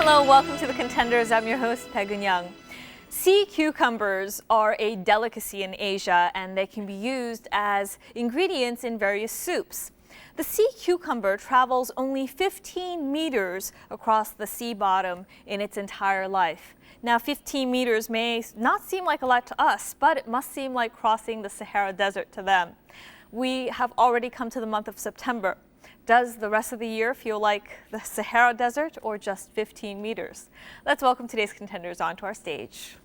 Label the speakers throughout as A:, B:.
A: Hello, welcome to the Contenders. I'm your host, Bae Young. Sea cucumbers are a delicacy in Asia, and they can be used as ingredients in various soups. The sea cucumber travels only 15 meters across the sea bottom in its entire life. Now, 15 meters may not seem like a lot to us, but it must seem like crossing the Sahara Desert to them. We have already come to the month of September. Does the rest of the year feel like the Sahara Desert or just 15 meters? Let's welcome today's contenders onto our stage.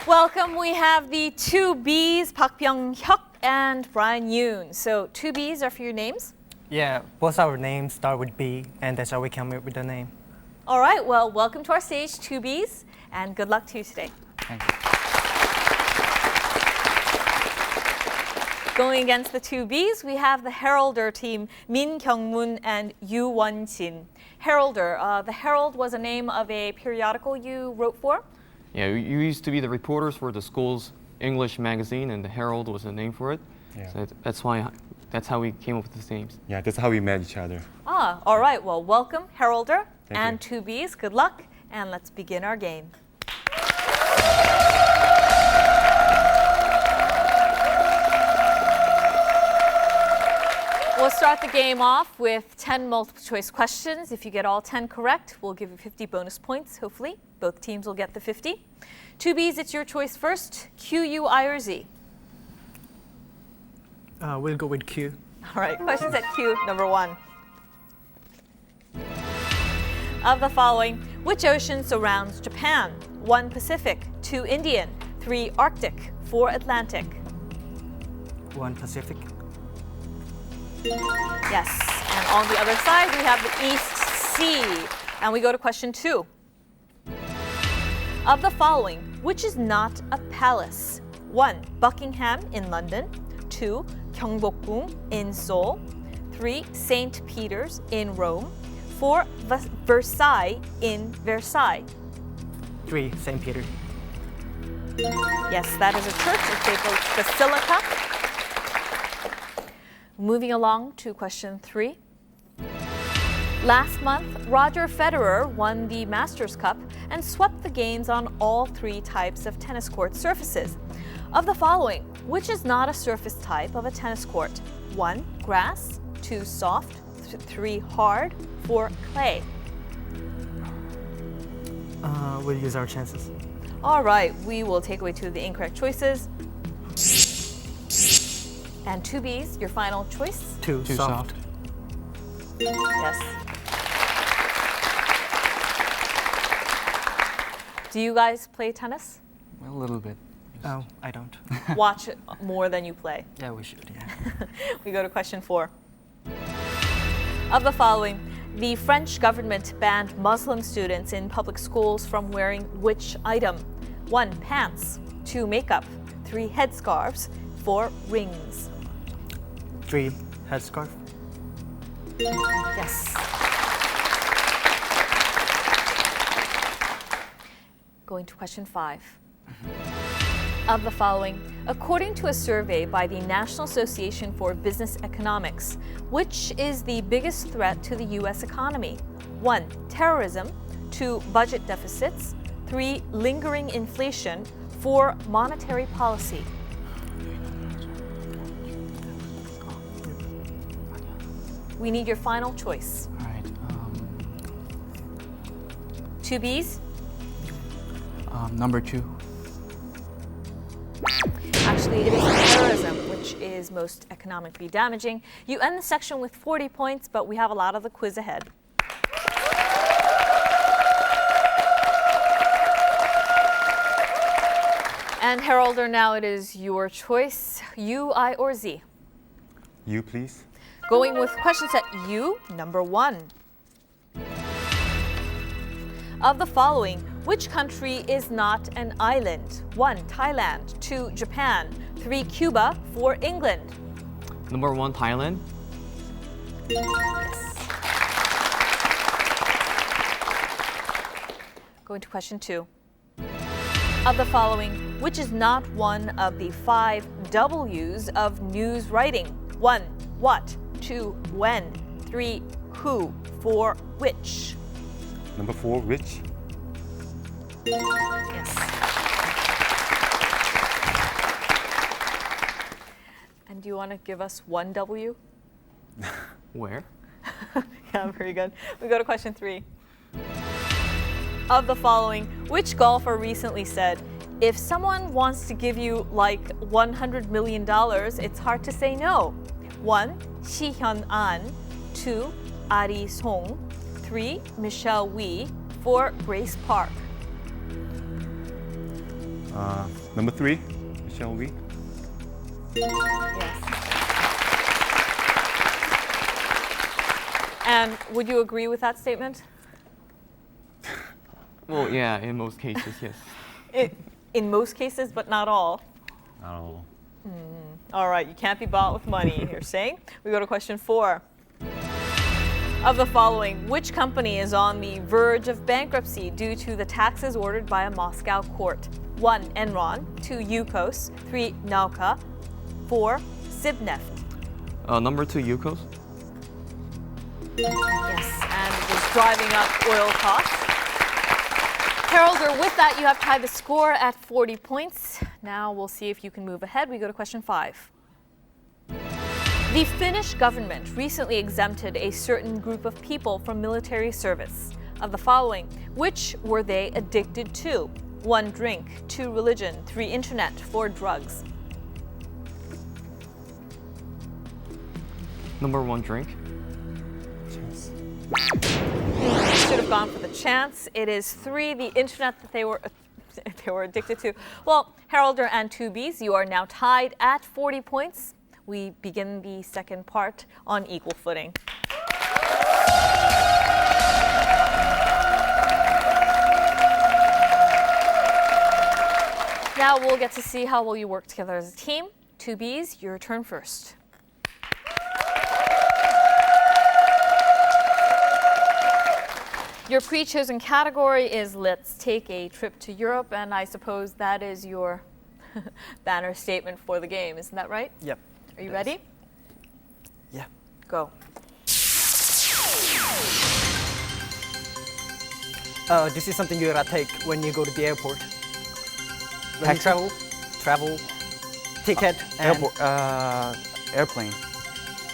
A: Welcome, we have the two Bs, Park Byung-hyuk and Brian Yoon. So, two Bs are for your names?
B: Yeah, both our names start with B, and that's how we come up with the name.
A: All right, well, welcome to our stage, two Bs, and good luck to you today.
B: Thank you.
A: Going against the two Bs, we have the Heralder team, Min Kyung-moon and Yoo Won-jin. Heralder, the Herald was a name of a periodical you wrote for?
C: Yeah, you used to be the reporters for the school's English magazine, and the Herald was the name for it.
D: Yeah.
C: So that's how we came up with the names.
D: Yeah, that's how we met each other.
A: Ah, all right. Well, welcome, Heralder
D: Thank
A: and
D: you.
A: two Bs. Good luck, and let's begin our game. We'll start the game off with 10 multiple choice questions. If you get all 10 correct, we'll give you 50 bonus points, hopefully. Both teams will get the 50. Two Bs, it's your choice first. Q, U, I, or Z?
B: We'll go with Q.
A: All right, questions at Q, number 1. Of the following, which ocean surrounds Japan? 1 Pacific, 2 Indian, 3 Arctic, 4 Atlantic.
B: 1 Pacific.
A: Yes, and on the other side we have the East Sea. And we go to question 2. Of the following, which is not a palace? 1 Buckingham in London, 2 Gyeongbokgung in Seoul, 3 St. Peter's in Rome, 4 Versailles in Versailles.
B: 3 St. Peter.
A: Yes, that is a church. It's a basilica. Moving along to question 3. Last month, Roger Federer won the Masters Cup and swept the games on all 3 types of tennis court surfaces. Of the following, which is not a surface type of a tennis court? 1 grass, 2 soft, 3 hard, 4 clay.
B: We'll use our chances.
A: All right, we will take away 2 of the incorrect choices. And 2 Bs, your final choice?
B: 2 soft.
A: Yes. Do you guys play tennis?
C: A little bit.
B: Oh, I don't.
A: Watch it more than you play.
B: Yeah, we should, yeah.
A: We go to question 4. Of the following, the French government banned Muslim students in public schools from wearing which item? 1 pants, 2 makeup, 3 headscarves, 4 rings.
B: 3 headscarf.
A: Yes. Going to question 5. Of the following, according to a survey by the National Association for Business Economics, which is the biggest threat to the U.S. economy? 1 terrorism, 2 budget deficits, 3 lingering inflation, 4 monetary policy. We need your final choice.
C: All right.
A: 2 Bs?
C: Number 2.
A: Actually, it is terrorism, which is most economically damaging. You end the section with 40 points, but we have a lot of the quiz ahead. And Heralder, now it is your choice. U, I, or Z?
D: You, please.
A: Going with question set U, number 1. Of the following, which country is not an island? 1 Thailand, 2 Japan, 3 Cuba, 4 England.
C: Number 1, Thailand.
A: Yes. Going to question 2. Of the following, which is not one of the 5 W's of news writing? 1. What? 2. When? 3. Who? 4. Which?
D: Number 4, which?
A: Yes. And do you want to give us 1 W?
C: Where?
A: Yeah, very good. We go to question 3. Of the following, which golfer recently said, if someone wants to give you like $100 million, it's hard to say no? 1. Shi Hyun-an. 2. Ari Song. 3. Michelle Wee. 4. Grace Park.
D: Number 3, Michelle Wee.
A: Yes. And would you agree with that statement?
C: Well, yeah, in most cases, yes.
A: In most cases, but not all.
D: Not all.
A: All right, you can't be bought with money, you're saying? We go to question 4. Of the following, which company is on the verge of bankruptcy due to the taxes ordered by a Moscow court? 1. Enron. 2. Yukos. 3. Nauka. 4. Sibneft.
C: Number 2, Yukos.
A: Yes, and it is driving up oil costs. Heralder, with that, you have tied the score at 40 points. Now we'll see if you can move ahead. We go to question 5. The Finnish government recently exempted a certain group of people from military service. Of the following, which were they addicted to? 1. Drink. 2. Religion. 3. Internet. 4. Drugs.
C: Number 1, drink.
D: Chance.
A: Should have gone for the chance. It is 3. The internet that they were addicted to. Well, Heralder and 2Bs, you are now tied at 40 points. We begin the second part on equal footing. Now we'll get to see how well you work together as a team. 2Bs, your turn first. Your pre-chosen category is Let's Take a Trip to Europe, and I suppose that is your banner statement for the game, isn't that right?
B: Yep.
A: Are you ready?
B: Yeah.
A: Go.
B: This is something you gotta take when you go to the airport. When you
E: Taxi?
B: travel, ticket, and
E: Airplane.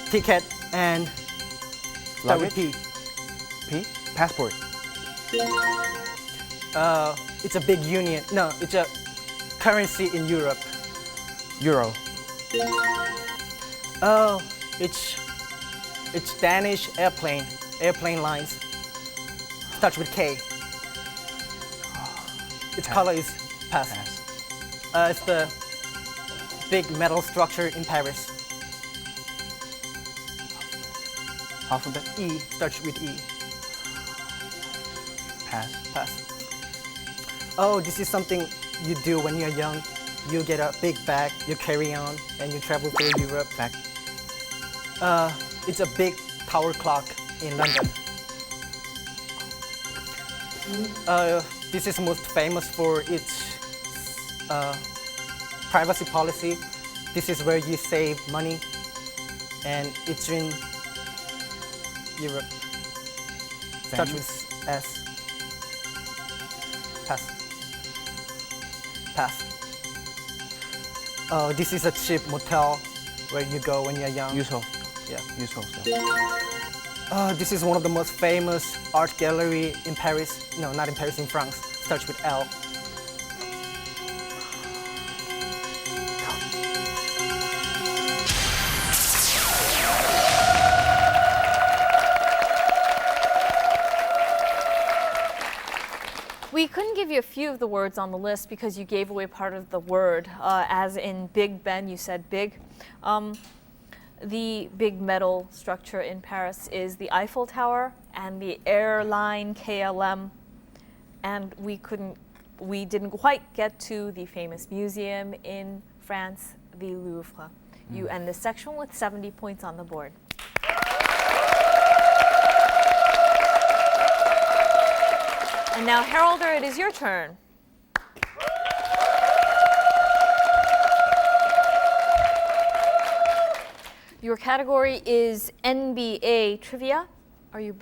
B: ticket and start with
E: Luggage?
B: P.
E: P? Passport.
B: It's a big union. No, it's a currency in Europe.
E: Euro.
B: It's Danish airplane lines. Starts with K. Its color is pass.
E: Pass.
B: It's the big metal structure in Paris.
E: Alphabet.
B: E starts with E.
E: Pass.
B: Pass. Oh, this is something you do when you're young. You get a big bag, you carry on, and you travel through Europe.
E: Back.
B: It's a big tower clock in London. This is most famous for its privacy policy. This is where you save money, and it's in Europe. Starts
E: Venue.
B: with S. Pass. Pass. This is a cheap motel where you go when you're young.
E: Yuso.
B: Yeah.
E: Yuso.
B: This is one of the most famous art gallery in Paris. No, not in Paris, in France. Starts with L.
A: We couldn't give you a few of the words on the list because you gave away part of the word. As in Big Ben, you said big. The big metal structure in Paris is the Eiffel Tower and the airline KLM. And we didn't quite get to the famous museum in France, the Louvre. You end this section with 70 points on the board. And now, Heralder, it is your turn. Your category is NBA trivia. Are you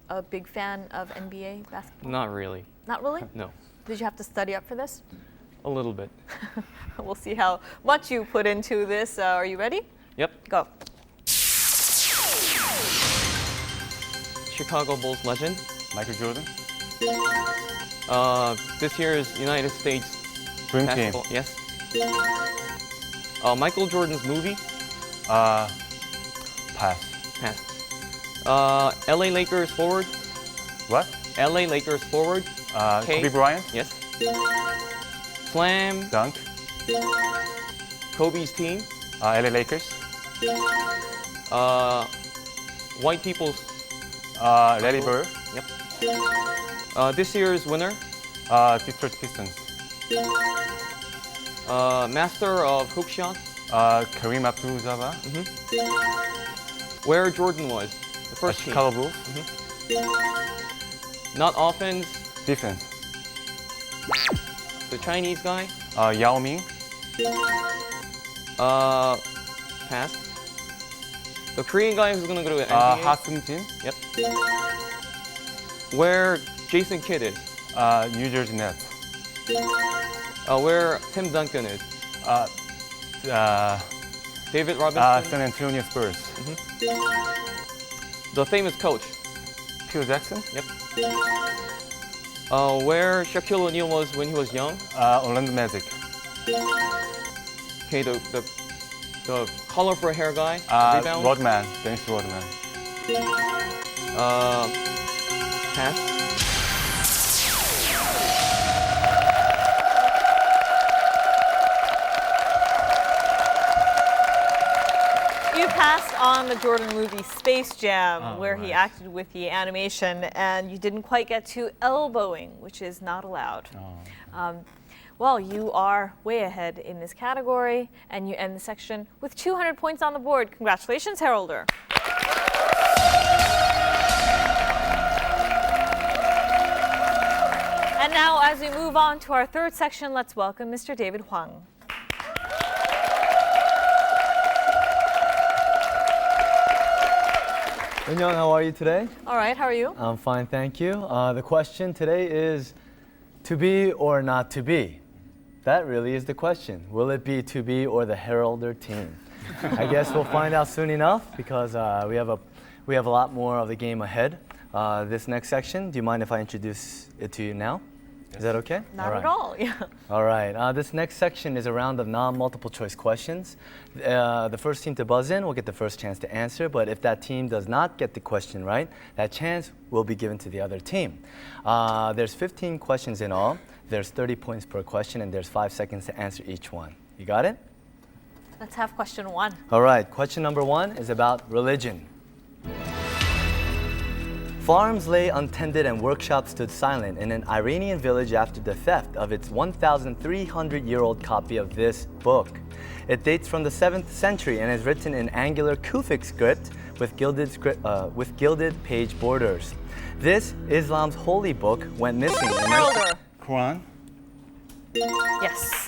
A: a big fan of NBA basketball?
C: Not really.
A: Not really?
C: No.
A: Did you have to study up for this?
C: A little bit.
A: We'll see how much you put into this. Are you ready?
C: Yep.
A: Go.
C: Chicago Bulls legend.
D: Michael Jordan.
C: This year's United States
D: Dream Team.
C: basketball. Yes. Michael Jordan's movie.
D: Pass.
C: Pass. LA Lakers forward.
D: What?
C: LA Lakers forward. K.
D: Kobe Bryant.
C: Yes. Slam
D: Dunk.
C: Kobe's team.
D: LA Lakers.
C: White people's.
D: Larry Bird.
C: Yep. This year's winner.
D: Detroit Pistons.
C: Master of hookshot.
D: Kareem Abdul-Jabbar.
C: Where Jordan was. The first team.
D: Chicago Bulls.
C: Not offense.
D: Defense.
C: The Chinese guy.
D: Yao Ming.
C: Pass. The Korean guy who's gonna go to NBA.
D: Ha Seung-jin.
C: Yep. Where Jason Kidd is.
D: New Jersey Nets.
C: Where Tim Duncan is. David Robinson.
D: San Antonio Spurs.
C: The famous coach.
D: Phil Jackson.
C: Yep. Where Shaquille O'Neal was when he was young.
D: Orlando Magic.
C: Okay, the colorful hair guy. Rebound.
D: Rodman. Dennis Rodman.
C: Pass.
A: You passed on the Jordan movie Space Jam, where he
D: right.
A: acted with the animation, and you didn't quite get to elbowing, which is not allowed. Well, you are way ahead in this category, and you end the section with 200 points on the board. Congratulations, Heralder. And now, as we move on to our third section, let's welcome Mr. David Hwang.
F: Young, how are you today?
A: All right, how are you?
F: I'm fine, thank you. The question today is to be or not to be? That really is the question. Will it be to be or the Heralder team? I guess we'll find out soon enough because we have a lot more of the game ahead. This next section, do you mind if I introduce it to you now? Is that okay?
A: Not at all, yeah.
F: All right, this next section is a round of non-multiple choice questions. The first team to buzz in will get the first chance to answer, but if that team does not get the question right, that chance will be given to the other team. There's 15 questions in all. There's 30 points per question, and there's 5 seconds to answer each one. You got it?
A: Let's have question one.
F: All right, question number 1 is about religion. Farms lay untended and workshops stood silent in an Iranian village after the theft of its 1,300-year-old copy of this book. It dates from the 7th century and is written in angular Kufic script with gilded page borders. This Islam's holy book went missing.
A: Heralder.
D: Quran.
A: Yes.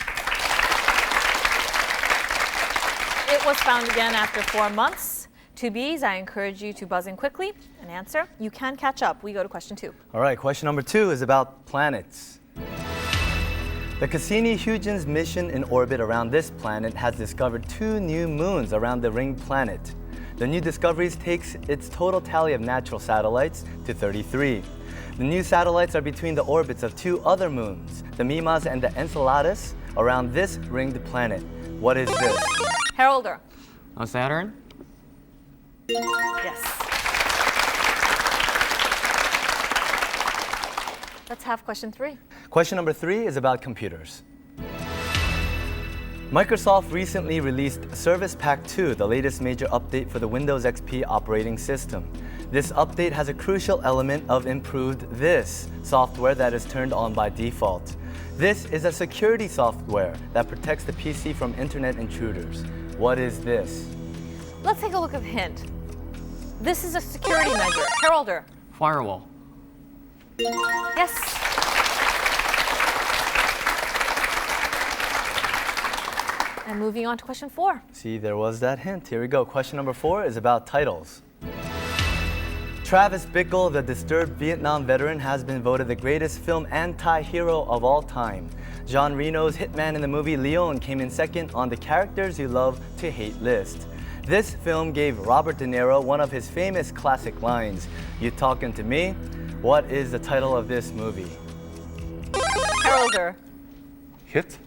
A: It was found again after 4 months. To be's, I encourage you to buzz in quickly and answer. You can catch up. We go to question 2.
F: All right, question number 2 is about planets. The Cassini-Huygens mission in orbit around this planet has discovered 2 new moons around the ringed planet. The new discoveries takes its total tally of natural satellites to 33. The new satellites are between the orbits of 2 other moons, the Mimas and the Enceladus, around this ringed planet. What is this?
A: Heralder.
C: Saturn.
A: Yes. Let's have question 3.
F: Question number 3 is about computers. Microsoft recently released Service Pack 2, the latest major update for the Windows XP operating system. This update has a crucial element of improved this software that is turned on by default. This is a security software that protects the PC from internet intruders. What is this?
A: Let's take a look at the hint. This is a security measure. Heralder.
C: Firewall.
A: Yes. And And moving on to question 4.
F: See, there was that hint. Here we go. Question number 4 is about titles. Travis Bickle, the disturbed Vietnam veteran, has been voted the greatest film anti-hero of all time. Jean Reno's hitman in the movie Leon came in second on the characters you love to hate list. This film gave Robert De Niro one of his famous classic lines, "You talking to me?" What is the title of this movie?
A: Heralder.
D: Hit.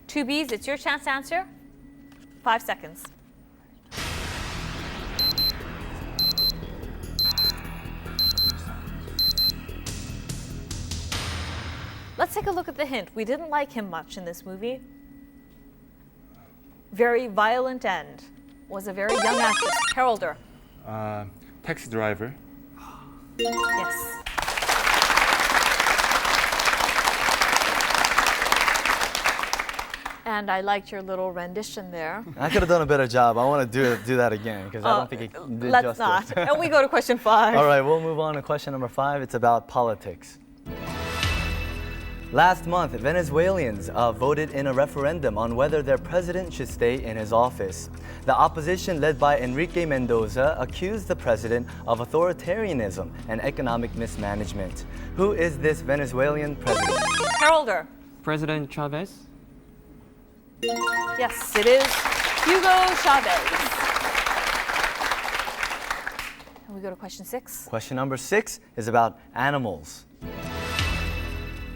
A: 2 Bs, it's your chance to answer. 5 seconds. Let's take a look at the hint. We didn't like him much in this movie. Very violent end. Was a very young actress. Heralder.
D: Taxi driver.
A: Yes. And I liked your little rendition there.
F: I could have done a better job. I want to do that again because I don't think it did
A: Let's
F: justice.
A: not. And we go to question 5.
F: All right, we'll move on to question number 5. It's about politics. Last month, Venezuelans voted in a referendum on whether their president should stay in his office. The opposition, led by Enrique Mendoza, accused the president of authoritarianism and economic mismanagement. Who is this Venezuelan president?
A: Heralder.
C: President Chavez?
A: Yes, it is Hugo Chavez. And we go to question 6.
F: Question number 6 is about animals.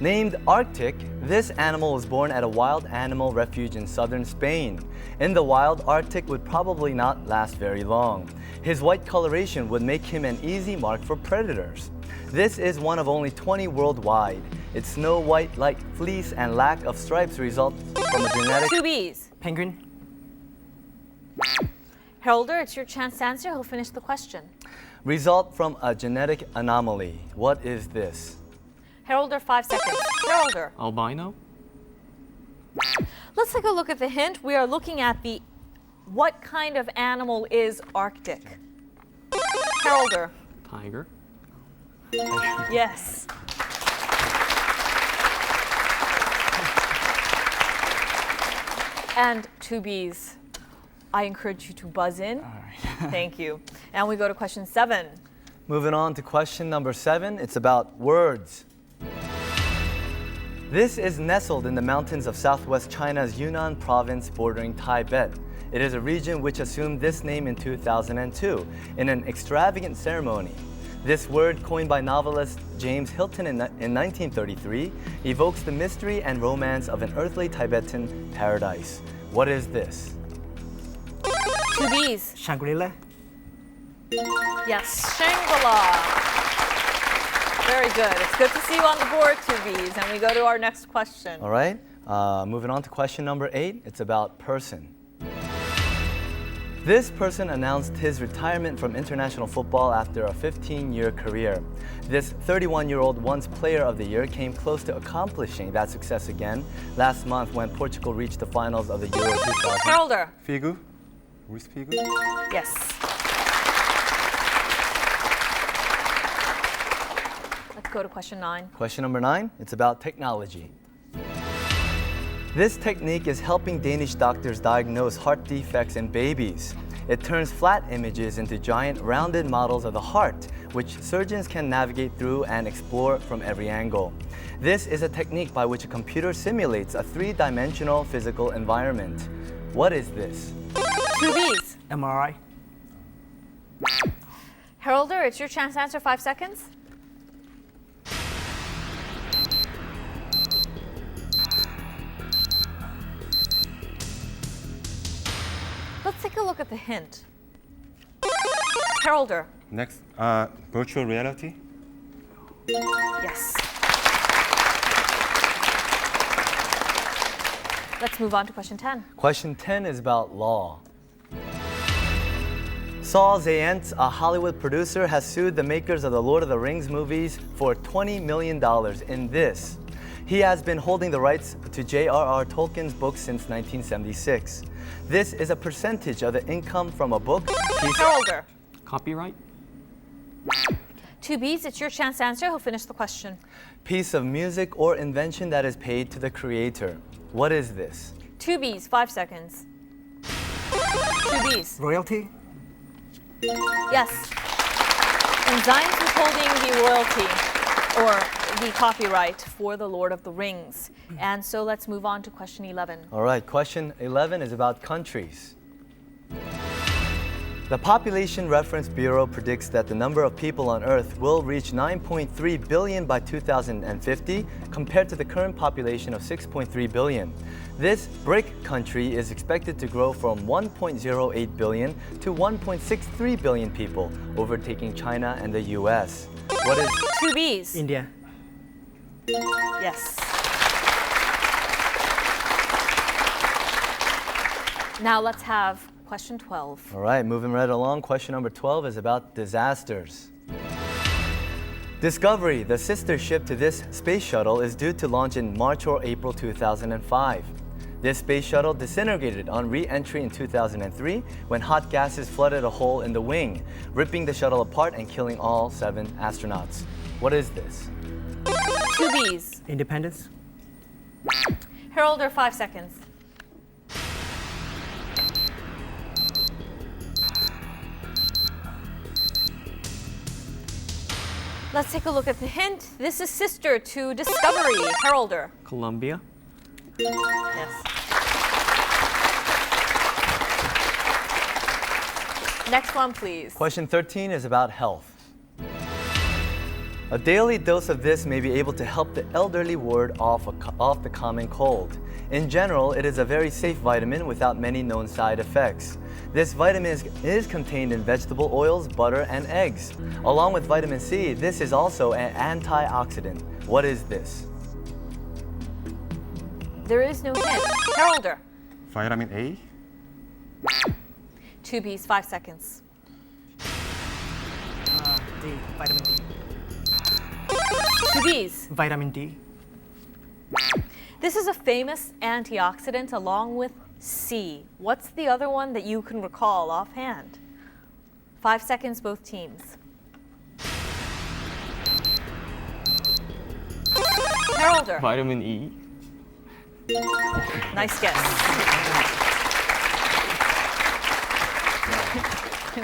F: Named Arctic, this animal was born at a wild animal refuge in southern Spain. In the wild, Arctic would probably not last very long. His white coloration would make him an easy mark for predators. This is one of only 20 worldwide. Its snow white like fleece and lack of stripes result from a genetic...
A: 2 Bs.
E: Penguin.
A: Heralder, it's your chance to answer. He'll finish the question.
F: result from a genetic anomaly. What is this?
A: Heralder, 5 seconds. Heralder.
C: Albino?
A: Let's take a look at the hint. We are looking at the what kind of animal is Arctic? Heralder.
C: Tiger?
A: Yes. And 2 Bs. I encourage you to buzz in.
E: All right.
A: Thank you. And we go to question 7.
F: Moving on to question number 7, it's about words. This is nestled in the mountains of southwest China's Yunnan province bordering Tibet. It is a region which assumed this name in 2002 in an extravagant ceremony. This word, coined by novelist James Hilton in 1933, evokes the mystery and romance of an earthly Tibetan paradise. What is this?
A: 2 Bs.
E: Shangri-La.
A: Yes, Shangri-La. Very good. It's good to see you on the board, 2 Bs. And we go to our next question.
F: All right, moving on to question number 8, it's about person. This person announced his retirement from international football after a 15-year career. This 31-year-old once Player of the Year came close to accomplishing that success again last month when Portugal reached the finals of the Euro 2000.
A: Heralder.
D: Figu? Luis Figu?
A: Yes. Let's go to question 9.
F: Question number 9, it's about technology. This technique is helping Danish doctors diagnose heart defects in babies. It turns flat images into giant rounded models of the heart, which surgeons can navigate through and explore from every angle. This is a technique by which a computer simulates a three-dimensional physical environment. What is this?
A: 2 Bs.
E: MRI.
A: Heralder, it's your chance to answer. 5 seconds. Let's take a look at the hint. Heralder.
D: Next, virtual reality?
A: Yes. Let's move on to question 10.
F: Question 10 is about law. Saul Zaentz, a Hollywood producer, has sued the makers of the Lord of the Rings movies for $20 million in this. He has been holding the rights to J.R.R. Tolkien's books since 1976. This is a percentage of the income from a book.
A: Heralder.
C: Copyright?
A: 2 Bs, it's your chance to answer. He'll finish the question.
F: piece of music or invention that is paid to the creator. What is this?
A: 2 B's, 5 seconds. 2 B's.
B: Royalty?
A: Yes. And Zion's withholding the royalty or the copyright for The Lord of the Rings. And so let's move on to question 11.
F: All right, question 11 is about countries. The Population Reference Bureau predicts that the number of people on Earth will reach 9.3 billion by 2050 compared to the current population of 6.3 billion. This BRIC country is expected to grow from 1.08 billion to 1.63 billion people, overtaking China and the US. What is
A: 2 B's.
B: India.
A: Yes. Now let's have question 12.
F: All right, moving right along. Question number 12 is about disasters. Discovery, the sister ship to this space shuttle, is due to launch in March or April 2005. This space shuttle disintegrated on re-entry in 2003 when hot gases flooded a hole in the wing, ripping the shuttle apart and killing all 7 astronauts. What is this?
A: 2 B's.
B: Independence?
A: Heralder, 5 seconds. Let's take a look at the hint. This is sister to Discovery. Heralder.
C: Colombia.
A: Yes. Next one, please.
F: Question 13 is about health. A daily dose of this may be able to help the elderly ward off the common cold. In general, it is a very safe vitamin without many known side effects. This vitamin is contained in vegetable oils, butter, and eggs. Along with vitamin C, this is also an antioxidant. What is this?
A: There is no hint. Heralder.
D: Vitamin A?
A: 2 B's, 5 seconds.
B: D. Vitamin D.
A: 2 B's.
B: Vitamin D.
A: This is a famous antioxidant along with C. What's the other one that you can recall offhand? 5 seconds, both teams. Heralder.
C: Vitamin E.
A: Nice guess.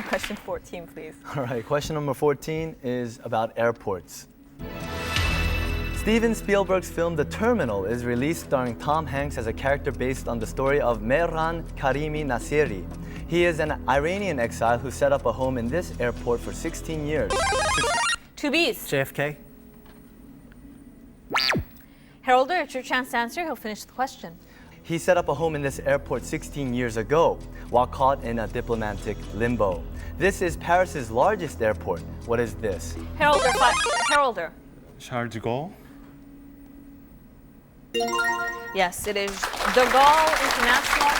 A: Question 14, please.
F: All right, question number 14 is about airports. Steven Spielberg's film The Terminal is released starring Tom Hanks as a character based on the story of Mehran Karimi Nasiri. He is an Iranian exile who set up a home in this airport for 16 years.
A: 2 B's.
B: JFK?
A: Heralder, it's your chance to answer. He'll finish the question.
F: He set up a home in this airport 16 years ago while caught in a diplomatic limbo. This is Paris's largest airport. What is this?
A: Heralder. Heralder.
D: Charles de Gaulle?
A: Yes, it is de Gaulle International.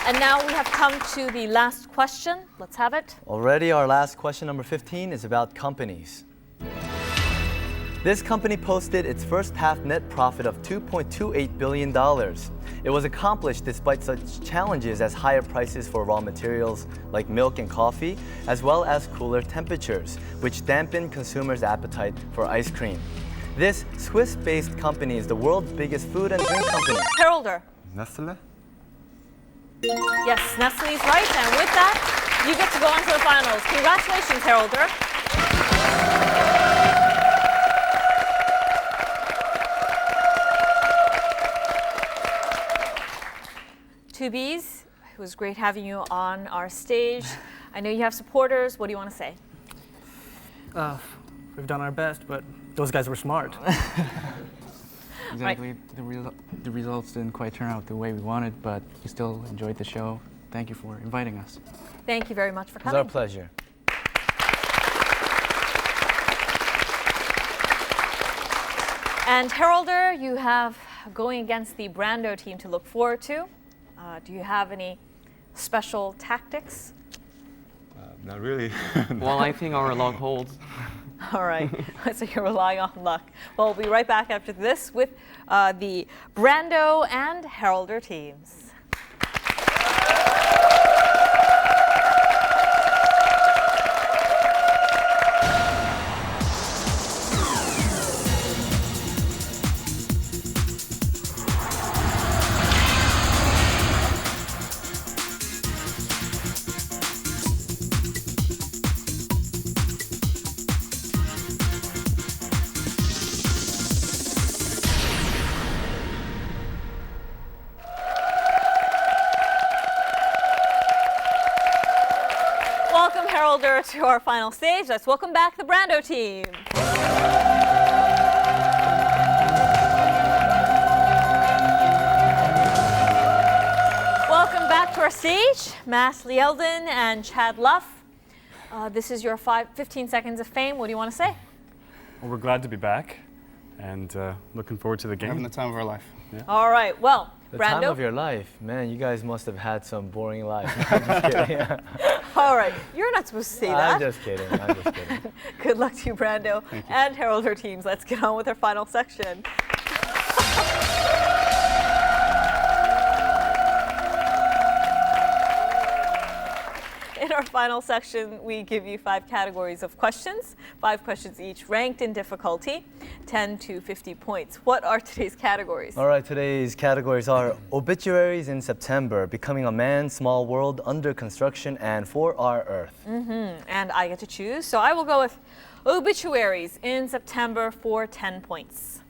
A: And now we have come to the last question. Let's have it.
F: Already, our last question, number 15, is about companies. This company posted its first half net profit of $2.28 billion. It was accomplished despite such challenges as higher prices for raw materials like milk and coffee, as well as cooler temperatures, which dampened consumers' appetite for ice cream. This Swiss-based company is the world's biggest food and drink company.
A: Heralder.
D: Nestle?
A: Yes, Nestle's right. And with that, you get to go on to the finals. Congratulations, Heralder. 2 B's, it was great having you on our stage. I know you have supporters. What do you want to say?
B: We've done our best, but those guys were smart.
E: Exactly. The results didn't quite turn out the way we wanted, but we still enjoyed the show. Thank you for inviting us.
A: Thank you very much for
F: It was
A: coming.
F: our pleasure.
A: And Heralder, you have going against the Brando team to look forward to. Do you have any special tactics?
D: Not really.
C: Well, I think our luck holds.
A: All right, so you're relying on luck. Well, we'll be right back after this with the Brando and Heralder teams. to our final stage. Let's welcome back the Brando team. Welcome back to our stage, Mass Lieldon and Chad Luff. This is your 15 seconds of fame. What do you want to say?
G: Well, we're glad to be back and looking forward to the game.
C: Having the time of our life.
A: All right, well,
F: The
A: Brando.
F: time of your life. Man, you guys must have had some boring life. I'm just kidding.
A: All right, you're not supposed to say that.
F: I'm just kidding. I'm just kidding.
A: Good luck to you, Brando and Harold, her teams. Let's get on with our final section. In our final section, we give you 5 categories of questions, 5 questions each, ranked in difficulty, 10 to 50 points. What are today's categories?
F: All right, today's categories are obituaries in September, becoming a man, small world, under construction, and for our Earth.
A: And I get to choose, so I will go with obituaries in September for 10 points.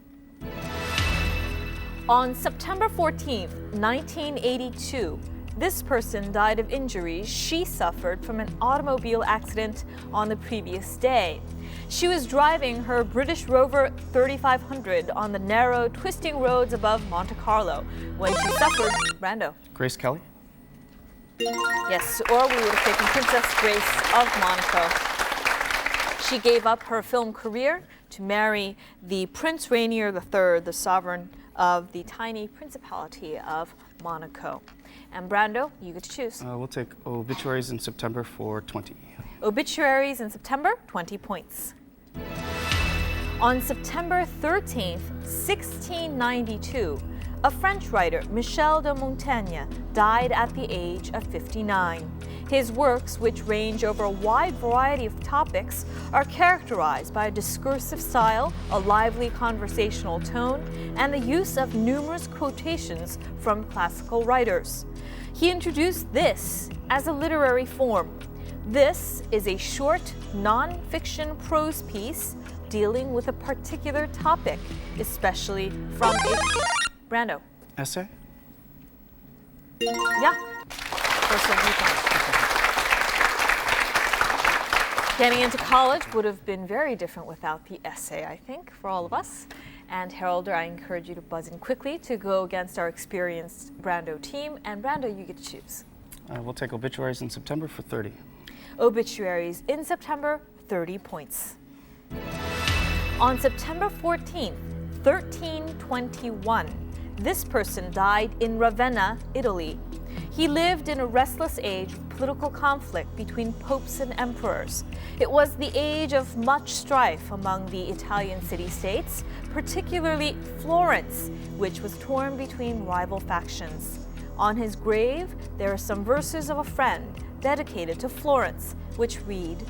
A: On September 14th, 1982, this person died of injuries she suffered from an automobile accident on the previous day. She was driving her British Rover 3500 on the narrow, twisting roads above Monte Carlo when she suffered Brando.
C: Grace Kelly?
A: Yes, or we would have taken Princess Grace of Monaco. She gave up her film career to marry the Prince Rainier III, the sovereign of the tiny Principality of Monaco. And Brando, you get to choose.
H: We'll take obituaries in September for 20.
A: Obituaries in September, 20 points. On September 13th, 1692, a French writer, Michel de Montaigne, died at the age of 59. His works, which range over a wide variety of topics, are characterized by a discursive style, a lively conversational tone, and the use of numerous quotations from classical writers. He introduced this as a literary form. This is a short, non-fiction prose piece dealing with a particular topic, especially from a... Brando.
H: Essay?
A: Yeah. Personal viewpoint. Getting into college would have been very different without the essay, I think, for all of us. And Heralder, I encourage you to buzz in quickly to go against our experienced Brando team. And Brando, you get to choose.
H: We'll take obituaries in September for 30.
A: Obituaries in September, 30 points. On September 14th, 1321, this person died in Ravenna, Italy. He lived in a restless age of political conflict between popes and emperors. It was the age of much strife among the Italian city-states, particularly Florence, which was torn between rival factions. On his grave, there are some verses of a friend dedicated to Florence, which read,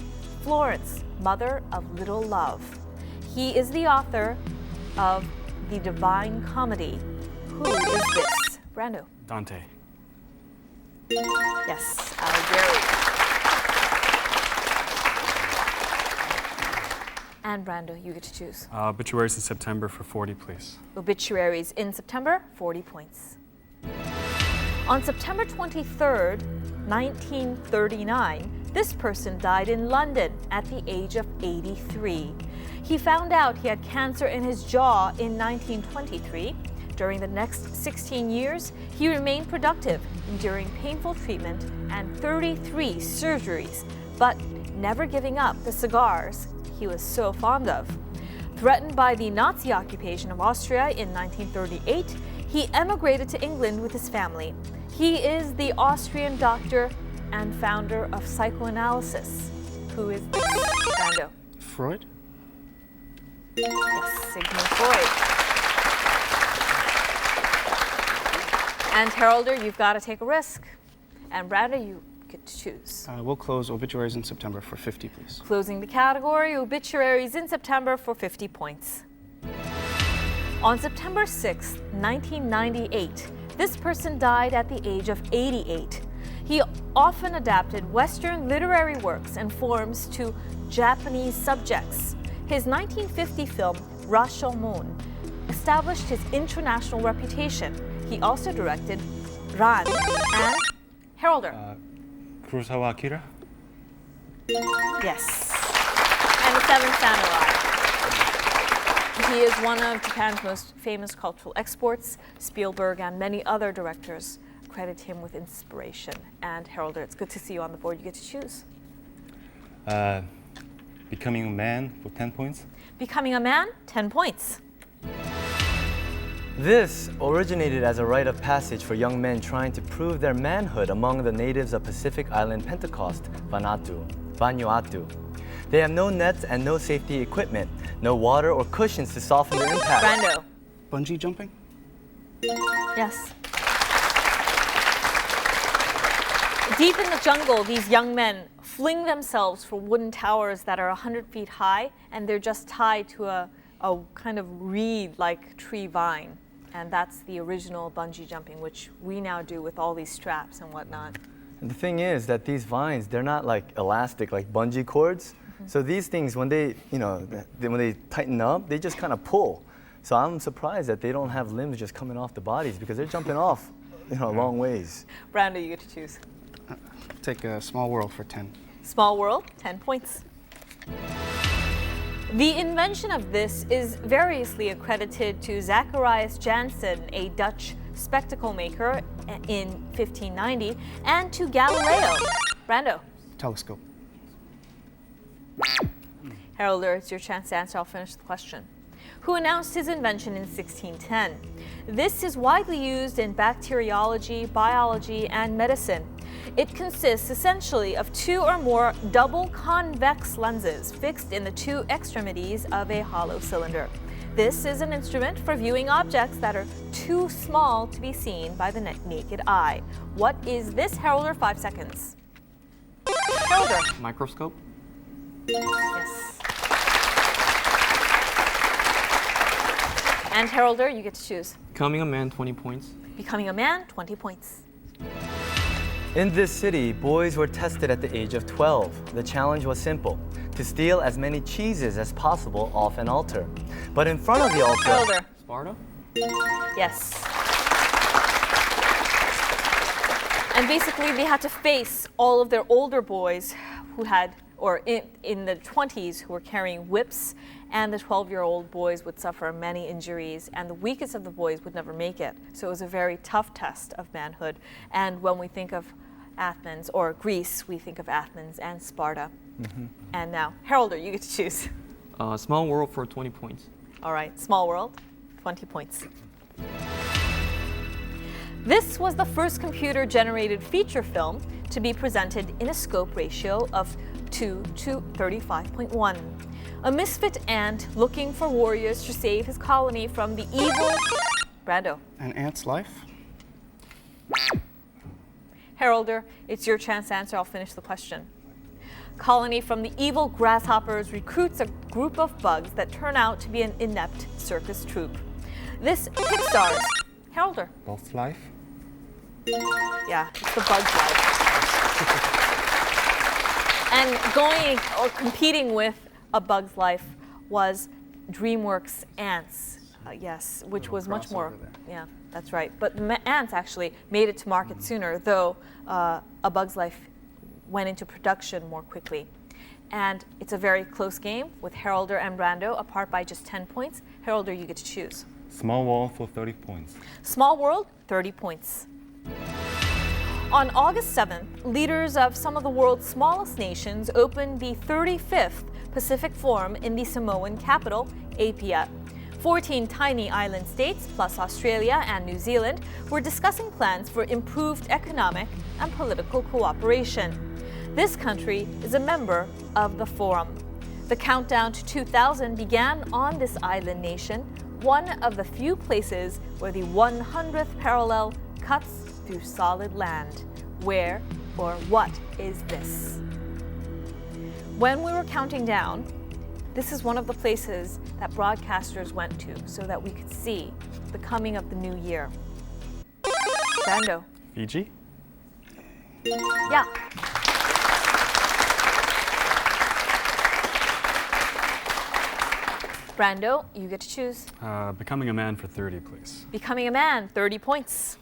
A: "Florence, mother of little love." He is the author of The Divine Comedy. Who is this? Brando.
G: Dante.
A: Yes, Alighieri. And Brando, you get to choose.
G: Obituaries in September for 40, please.
A: Obituaries in September, 40 points. On September 23rd, 1939, this person died in London at the age of 83. He found out he had cancer in his jaw in 1923. During the next 16 years, he remained productive, enduring painful treatment and 33 surgeries, but never giving up the cigars he was so fond of. Threatened by the Nazi occupation of Austria in 1938, he emigrated to England with his family. He is the Austrian doctor and founder of psychoanalysis. Who is this? Brando.
H: Freud?
A: Yes, Sigmund Freud. And Heralder, you've got to take a risk. And Brando, you get to choose.
H: We'll close obituaries in September for 50, please.
A: Closing the category, obituaries in September for 50 points. On September 6, 1998, this person died at the age of 88. He often adapted Western literary works and forms to Japanese subjects. His 1950 film, Rashomon, established his international reputation. He also directed Ran and Heralder.
D: Kurosawa Akira?
A: Yes. And the seventh samurai. He is one of Japan's most famous cultural exports. Spielberg and many other directors credit him with inspiration. And Heralder, it's good to see you on the board. You get to choose.
D: Becoming a man for 10 points.
A: Becoming a man, 10 points.
F: This originated as a rite of passage for young men trying to prove their manhood among the natives of Pacific Island Pentecost, Vanuatu. They have no nets and no safety equipment, no water or cushions to soften the impact.
A: Brando.
H: Bungee jumping?
A: Yes. Deep in the jungle, these young men fling themselves from wooden towers that are 100 feet high, and they're just tied to a kind of reed-like tree vine. And that's the original bungee jumping, which we now do with all these straps and whatnot.
F: And the thing is that these vines, they're not like elastic, like bungee cords. So these things, when they, when they tighten up, they just kind of pull. So I'm surprised that they don't have limbs just coming off the bodies because they're jumping off, long ways.
A: Brando, you get to choose.
H: Take a small world for 10.
A: Small world, 10 points. The invention of this is variously accredited to Zacharias Janssen, a Dutch spectacle maker in 1590, and to Galileo. Brando.
H: Telescope.
A: Heralder, it's your chance to answer. I'll finish the question. Who announced his invention in 1610? This is widely used in bacteriology, biology, and medicine. It consists essentially of two or more double convex lenses fixed in the two extremities of a hollow cylinder. This is an instrument for viewing objects that are too small to be seen by the naked eye. What is this, Heralder? 5 seconds. Heralder.
C: Microscope.
A: Yes. And Heralder, you get to choose.
C: Becoming a man, 20 points.
A: Becoming a man, 20 points.
F: In this city, boys were tested at the age of 12. The challenge was simple, to steal as many cheeses as possible off an altar. But in front of the altar...
A: Heralder.
C: Sparta.
A: Yes. And basically they had to face all of their older boys who had, or in the 20s, who were carrying whips, and the 12-year-old boys would suffer many injuries, and the weakest of the boys would never make it. So it was a very tough test of manhood. And when we think of Athens or Greece, we think of Athens and Sparta. And now, Heralder, you get to choose.
C: Small world for 20 points.
A: All right, small world, 20 points. This was the first computer-generated feature film to be presented in a scope ratio of 2 to 35.1. A misfit ant looking for warriors to save his colony from the evil... Brando.
H: An ant's life?
A: Heralder, it's your chance to answer. I'll finish the question. Colony from the evil grasshoppers recruits a group of bugs that turn out to be an inept circus troupe. This Pixar's... Heralder.
D: Bug's life.
A: Yeah, it's the Bug's Life. And going or competing with A Bug's Life was DreamWorks' Ants. Yes, which was much more. Yeah, that's right. But the Ants actually made it to market sooner, though A Bug's Life went into production more quickly. And it's a very close game with Heralder and Brando apart by just 10 points. Heralder, you get to choose.
D: Small world for 30 points.
A: Small world, 30 points. On August 7th, leaders of some of the world's smallest nations opened the 35th Pacific Forum in the Samoan capital, Apia. 14 tiny island states, plus Australia and New Zealand, were discussing plans for improved economic and political cooperation. This country is a member of the forum. The countdown to 2000 began on this island nation, one of the few places where the 100th parallel cuts through solid land. Where or what is this? When we were counting down, this is one of the places that broadcasters went to so that we could see the coming of the new year. Brando.
G: Fiji?
A: Yeah. Brando, you get to choose.
G: Becoming a man for 30, please.
A: Becoming a man, 30 points.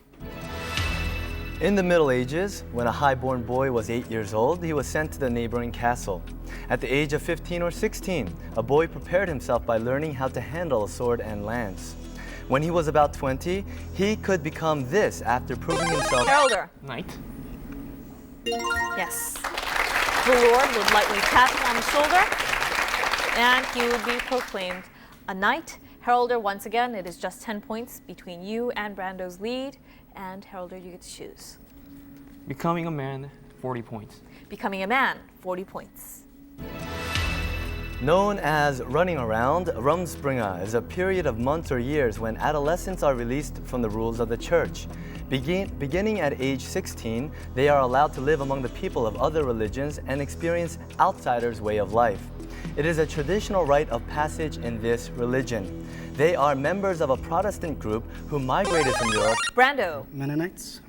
F: In the Middle Ages, when a highborn boy was 8 years old, he was sent to the neighboring castle. At the age of 15 or 16, a boy prepared himself by learning how to handle a sword and lance. When he was about 20, he could become this after proving himself.
A: Heralder.
C: Knight.
A: Yes. The Lord would lightly tap him on the shoulder, and he would be proclaimed a knight. Heralder, once again, it is just 10 points between you and Brando's lead. And Heralder, you get to choose.
C: Becoming a man, 40 points.
A: Becoming a man, 40 points.
F: Known as running around, Rumspringa is a period of months or years when adolescents are released from the rules of the church. Beginning at age 16, they are allowed to live among the people of other religions and experience outsiders' way of life. It is a traditional rite of passage in this religion. They are members of a Protestant group who migrated from Europe.
A: Brando.
H: Mennonites?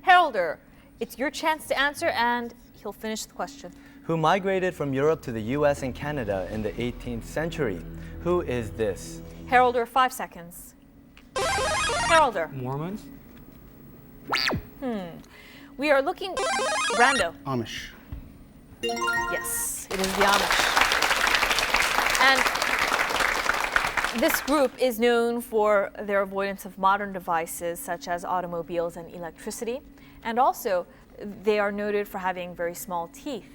A: Heralder, it's your chance to answer, and he'll finish the question.
F: Who migrated from Europe to the US and Canada in the 18th century. Who is this?
A: Heralder, 5 seconds. Heralder.
C: Mormons.
A: We are looking. Brando.
H: Amish.
A: Yes, it is the Amish. And this group is known for their avoidance of modern devices such as automobiles and electricity. And also, they are noted for having very small teeth,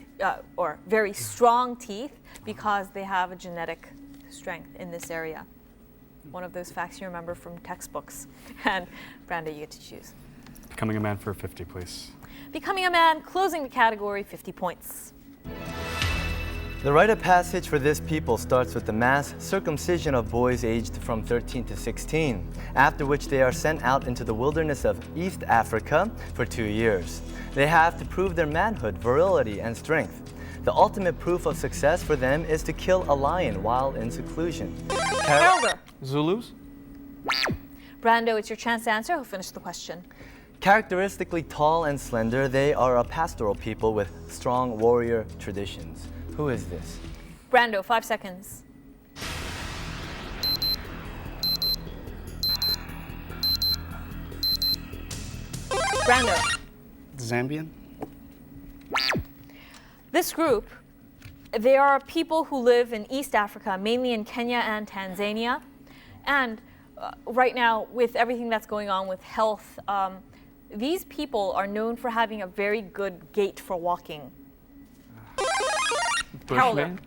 A: or very strong teeth, because they have a genetic strength in this area. One of those facts you remember from textbooks. And Brando, you get to choose.
G: Becoming a man for 50, please.
A: Becoming a man, closing the category, 50 points.
F: The rite of passage for this people starts with the mass circumcision of boys aged from 13 to 16, after which they are sent out into the wilderness of East Africa for 2 years. They have to prove their manhood, virility, and strength. The ultimate proof of success for them is to kill a lion while in seclusion.
A: Heralder.
C: Zulus.
A: Brando, it's your chance to answer. Who'll finish the question?
F: Characteristically tall and slender, they are a pastoral people with strong warrior traditions. Who is this?
A: Brando, 5 seconds. Brando.
H: Zambian?
A: This group, they are people who live in East Africa, mainly in Kenya and Tanzania. And right now, with everything that's going on with health, these people are known for having a very good gait for walking.
C: Bushman.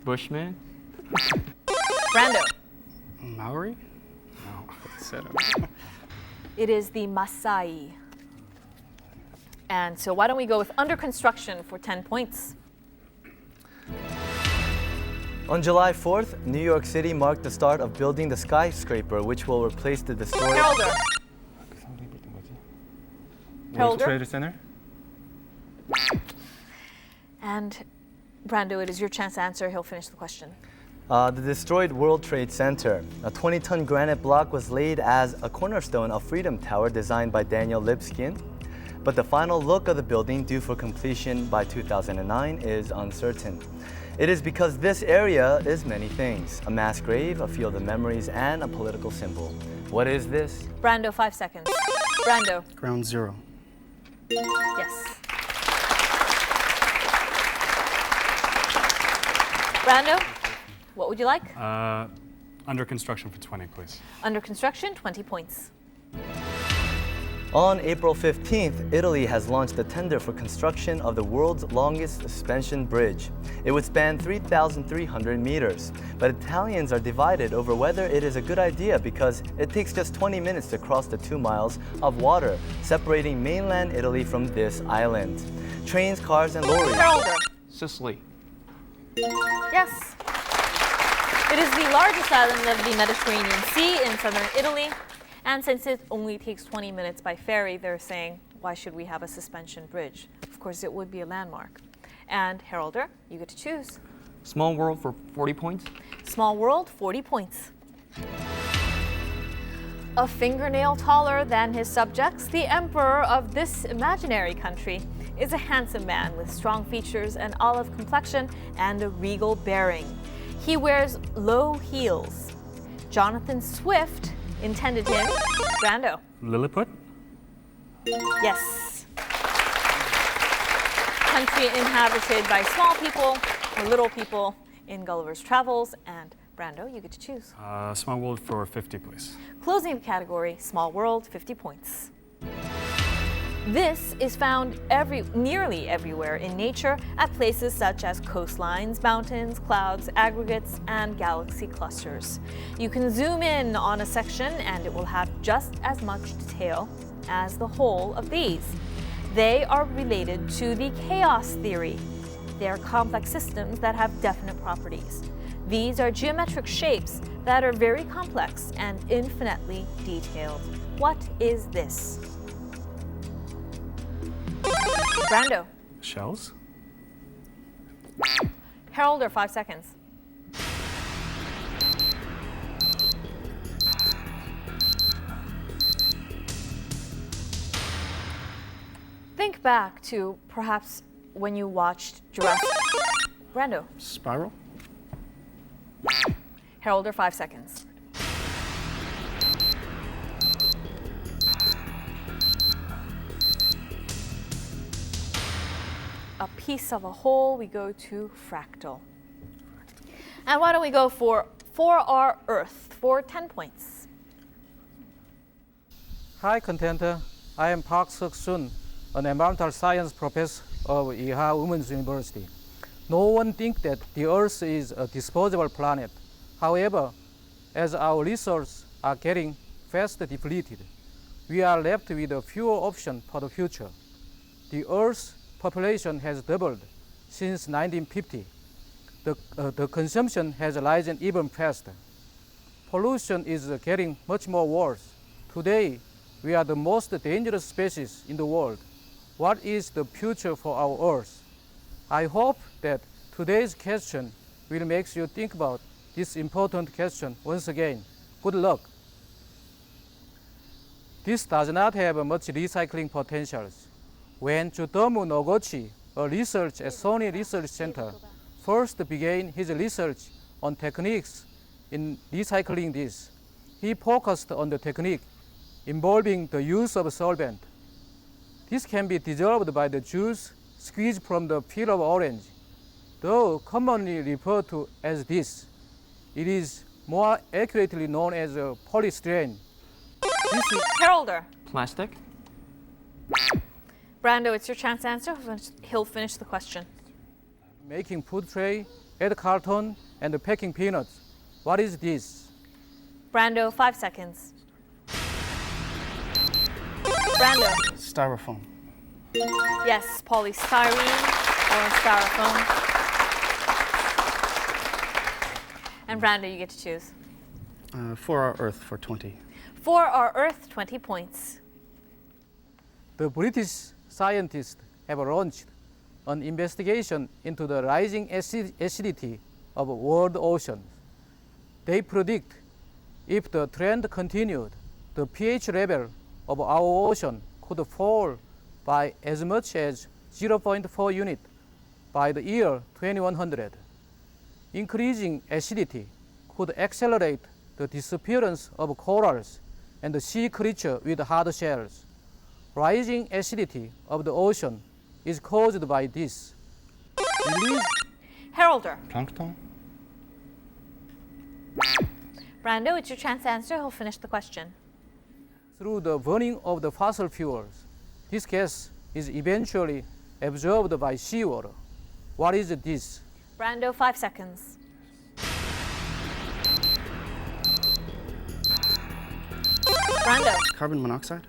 C: Bushman.
A: Brando.
H: Maori? No, said
A: It is the Maasai. And so why don't we go with under construction for 10 points?
F: On July 4th, New York City marked the start of building the skyscraper, which will replace the destroyed.
A: Heralder.
D: World
A: Heralder.
D: Trade Center?
A: And Brando, it is your chance to answer. He'll finish the question.
F: The destroyed World Trade Center. A 20-ton granite block was laid as a cornerstone of Freedom Tower designed by Daniel Lipskin. But the final look of the building, due for completion by 2009, is uncertain. It is because this area is many things: a mass grave, a field of memories, and a political symbol. What is this?
A: Brando, 5 seconds. Brando.
H: Ground Zero.
A: Yes. Brando, what would you like?
G: Under construction for 20, please.
A: Under construction, 20 points.
F: On April 15th, Italy has launched a tender for construction of the world's longest suspension bridge. It would span 3,300 meters, but Italians are divided over whether it is a good idea because it takes just 20 minutes to cross the 2 miles of water separating mainland Italy from this island. Trains, cars, and lorries.
A: Heralder.
C: Sicily.
A: Yes. It is the largest island of the Mediterranean Sea in southern Italy. And since it only takes 20 minutes by ferry, they're saying, why should we have a suspension bridge? Of course, it would be a landmark. And Heralder, you get to choose.
C: Small world for 40 points.
A: Small world, 40 points. A fingernail taller than his subjects, the emperor of this imaginary country is a handsome man with strong features, an olive complexion, and a regal bearing. He wears low heels. Jonathan Swift intended him. Brando.
G: Lilliput?
A: Yes. Country inhabited by small people or little people in Gulliver's Travels. And Brando, you get to choose.
G: Small world for 50, please.
A: Closing the category, Small World, 50 points. This is found nearly everywhere in nature at places such as coastlines, mountains, clouds, aggregates, and galaxy clusters. You can zoom in on a section and it will have just as much detail as the whole of these. They are related to the chaos theory. They are complex systems that have definite properties. These are geometric shapes that are very complex and infinitely detailed. What is this? Brando.
G: Shells?
A: Harold, or 5 seconds. Think back to perhaps when you watched Jurassic. Brando.
H: Spiral?
A: Harold, or 5 seconds. A piece of a whole, we go to fractal. And why don't we go for our Earth for 10 points.
I: Hi, contender. I am Park Seok-sun, an environmental science professor of Iha Women's University. No one thinks that the Earth is a disposable planet. However, as our resources are getting fast depleted, we are left with a fewer options for the future. The Earth's population has doubled since 1950. The consumption has risen even faster. Pollution is getting much more worse. Today, we are the most dangerous species in the world. What is the future for our Earth? I hope that today's question will make you think about this important question once again. Good luck. This does not have much recycling potential. When Tsutomu Noguchi, a researcher at Sony Research Center, first began his research on techniques in recycling this, he focused on the technique involving the use of solvent. This can be dissolved by the juice squeezed from the peel of orange. Though commonly referred to as this, it is more accurately known as a polystyrene. This is
A: Harolder.
C: Plastic?
A: Brando, it's your chance to answer. He'll finish the question.
I: making food tray, add carton, and packing peanuts. What is this?
A: Brando, 5 seconds. Brando.
H: Styrofoam.
A: Yes, polystyrene or styrofoam. And Brando, you get to choose.
H: For our Earth for 20.
A: For our Earth, 20 points.
I: The British scientists have launched an investigation into the rising acidity of world oceans. They predict if the trend continued, the pH level of our ocean could fall by as much as 0.4 unit by the year 2100. Increasing acidity could accelerate the disappearance of corals and the sea creatures with hard shells. Rising acidity of the ocean is caused by this.
A: Harolder.
D: Plankton?
A: Brando, it's your chance to answer. He'll finish the question.
I: Through the burning of the fossil fuels, this gas is eventually absorbed by seawater. What is this?
A: Brando, 5 seconds. Brando.
H: Carbon monoxide?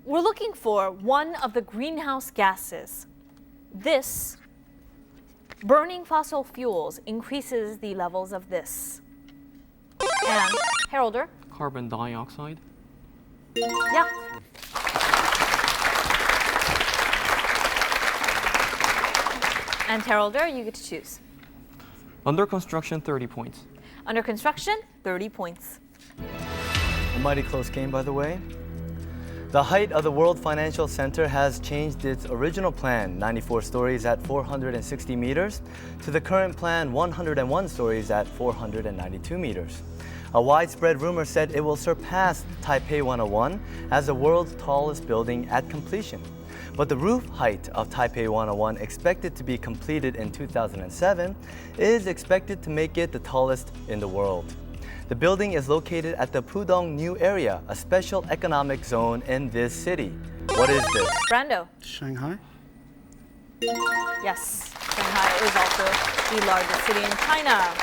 A: We're looking for one of the greenhouse gases. This burning fossil fuels increases the levels of this. And Harolder.
C: Carbon dioxide?
A: Yeah. And Harolder, you get to choose.
C: Under construction, 30 points.
A: Under construction, 30 points.
F: A mighty close game, by the way. The height of the World Financial Center has changed its original plan, 94 stories at 460 meters, to the current plan, 101 stories at 492 meters. A widespread rumor said it will surpass Taipei 101 as the world's tallest building at completion. But the roof height of Taipei 101, expected to be completed in 2007, is expected to make it the tallest in the world. The building is located at the Pudong New Area, a special economic zone in this city. What is this?
A: Brando.
H: Shanghai.
A: Yes, Shanghai is also the largest city in China.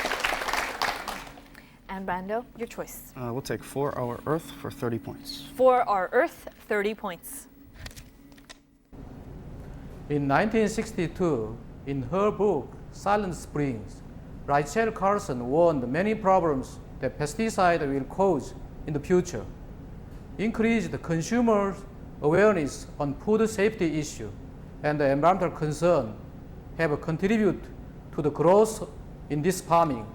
A: And Brando, your choice.
H: We'll take 4 Our Earth for 30 points.
A: For our Earth, 30 points.
I: In 1962, in her book, Silent Springs, Rachel Carson warned many problems that pesticides will cause in the future. Increased consumer awareness on food safety issue and the environmental concern have contributed to the growth in these farming.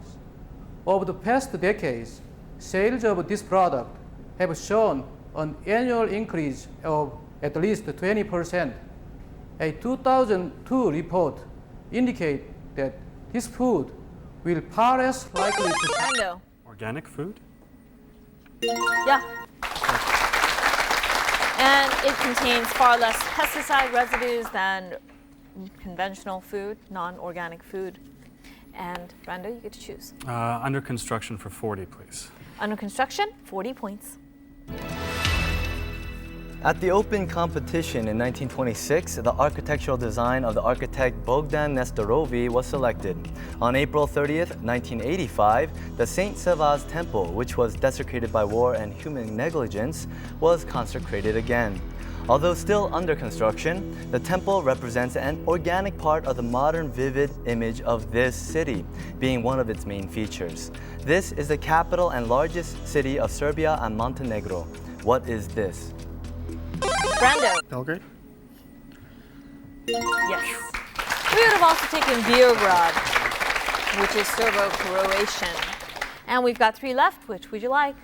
I: Over the past decades, sales of this product have shown an annual increase of at least 20%. A 2002 report indicates that this food will far less likely to
A: Brando.
G: Organic food?
A: Yeah. And it contains far less pesticide residues than conventional food, non-organic food. And Brando, you get to choose.
G: Under construction for 40, please.
A: Under construction, 40 points.
F: At the open competition in 1926, the architectural design of the architect Bogdan Nestorovi was selected. On April 30th, 1985, the St. Sevas Temple, which was desecrated by war and human negligence, was consecrated again. Although still under construction, the temple represents an organic part of the modern vivid image of this city, being one of its main features. This is the capital and largest city of Serbia and Montenegro. What is this?
A: Brando.
H: Belgrade.
A: Yes. We would have also taken Beograd, which is Serbo-Croatian. And we've got 3 left. Which would you like?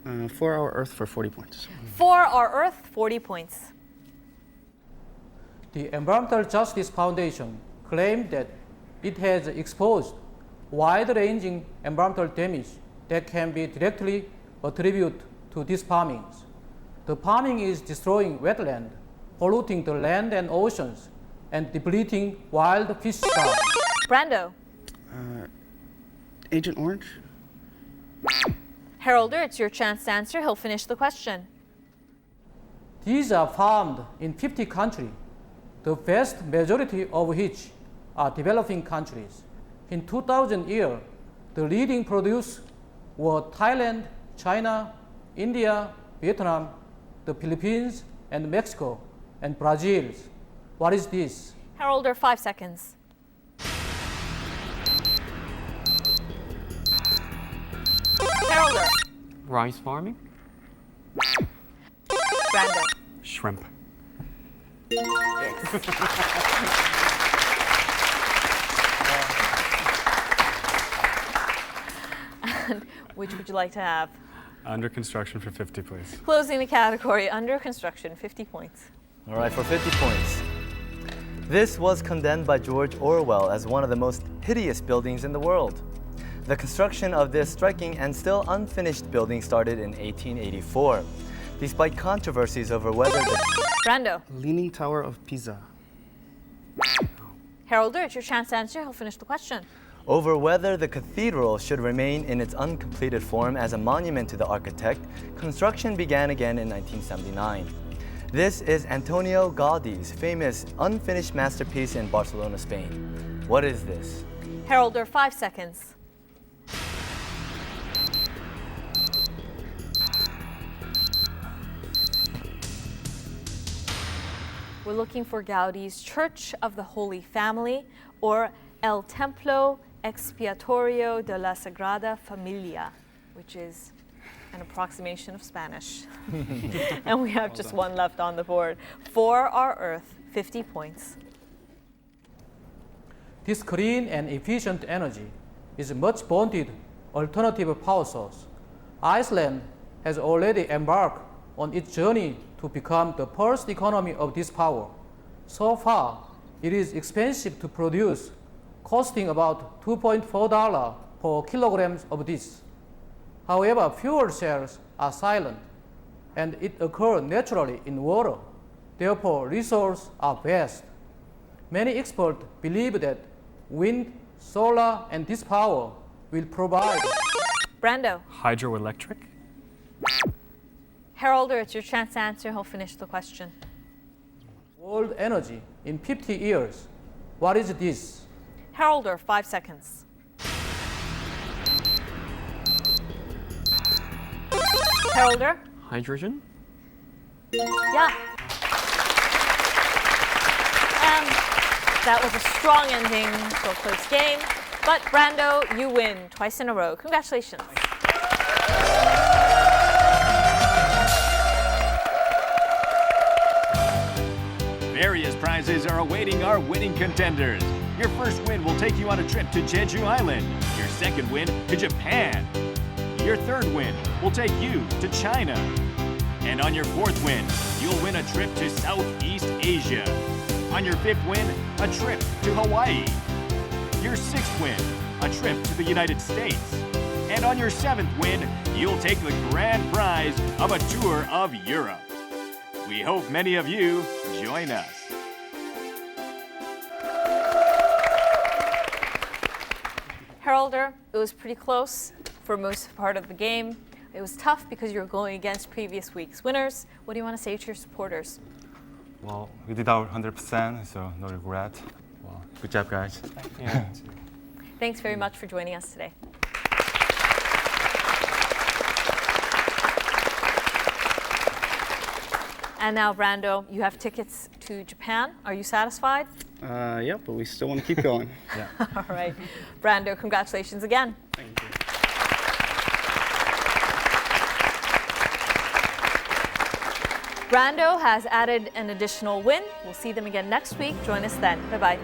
H: 4 Our Earth for 40 points.
A: For our Earth, 40 points.
I: The Environmental Justice Foundation claimed that it has exposed wide-ranging environmental damage that can be directly attributed to these farming. The farming is destroying wetland, polluting the land and oceans, and depleting wild fish stocks.
A: Brando.
H: Agent Orange.
A: Heralder, it's your chance to answer. He'll finish the question.
I: These are farmed in 50 countries, the vast majority of which are developing countries. In 2000 year, the leading producers were Thailand, China, India, Vietnam, the Philippines, and Mexico, and Brazil. What is this?
A: Heralder, 5 seconds. Heralder.
C: Rice farming?
A: Brando.
G: Shrimp.
A: And which would you like to have?
G: Under construction for 50, please.
A: Closing the category, under construction, 50 points.
F: All right, for 50 points. This was condemned by George Orwell as one of the most hideous buildings in the world. The construction of this striking and still unfinished building started in 1884. Despite controversies over whether the...
A: Brando.
H: Leaning Tower of Pisa.
A: Heralder, it's your chance to answer. He'll finish the question.
F: Over whether the cathedral should remain in its uncompleted form as a monument to the architect, construction began again in 1979. This is Antonio Gaudi's famous unfinished masterpiece in Barcelona, Spain. What is this?
A: Heralder, 5 seconds. We're looking for Gaudi's Church of the Holy Family, or El Templo Expiatorio de la Sagrada Familia, which is an approximation of Spanish. And we have just one left on the board. For our Earth, 50 points.
I: This clean and efficient energy is a much wanted alternative power source. Iceland has already embarked on its journey to become the first economy of this power. So far, it is expensive to produce, costing about $2.4 per kilogram of this. However, fuel cells are silent, and it occurs naturally in water. Therefore, resources are vast. Many experts believe that wind, solar, and this power will provide.
A: Brando.
G: Hydroelectric?
A: Harolder, it's your chance to answer. He'll finish the question.
I: World energy in 50 years. What is this?
A: Harolder, 5 seconds. Harolder.
C: Hydrogen?
A: Yeah. And that was a strong ending to a close game. But Brando, you win twice in a row. Congratulations.
J: Various prizes are awaiting our winning contenders. Your first win will take you on a trip to Jeju Island. Your second win to Japan. Your third win will take you to China. And on your fourth win, you'll win a trip to Southeast Asia. On your fifth win, a trip to Hawaii. Your sixth win, a trip to the United States. And on your seventh win, you'll take the grand prize of a tour of Europe. We hope many of you join us.
A: Harolder, it was pretty close for most part of the game. It was tough because you were going against previous week's winners. What do you want to say to your supporters?
D: Well, we did our 100%, so no regret. Well, good job, guys.
C: Yeah.
A: Thanks very much for joining us today. And now, Brando, you have tickets to Japan. Are you satisfied?
H: Yeah, but we still want to keep going.
A: All right. Brando, congratulations again.
H: Thank you.
A: Brando has added an additional win. We'll see them again next week. Join us then. Bye-bye.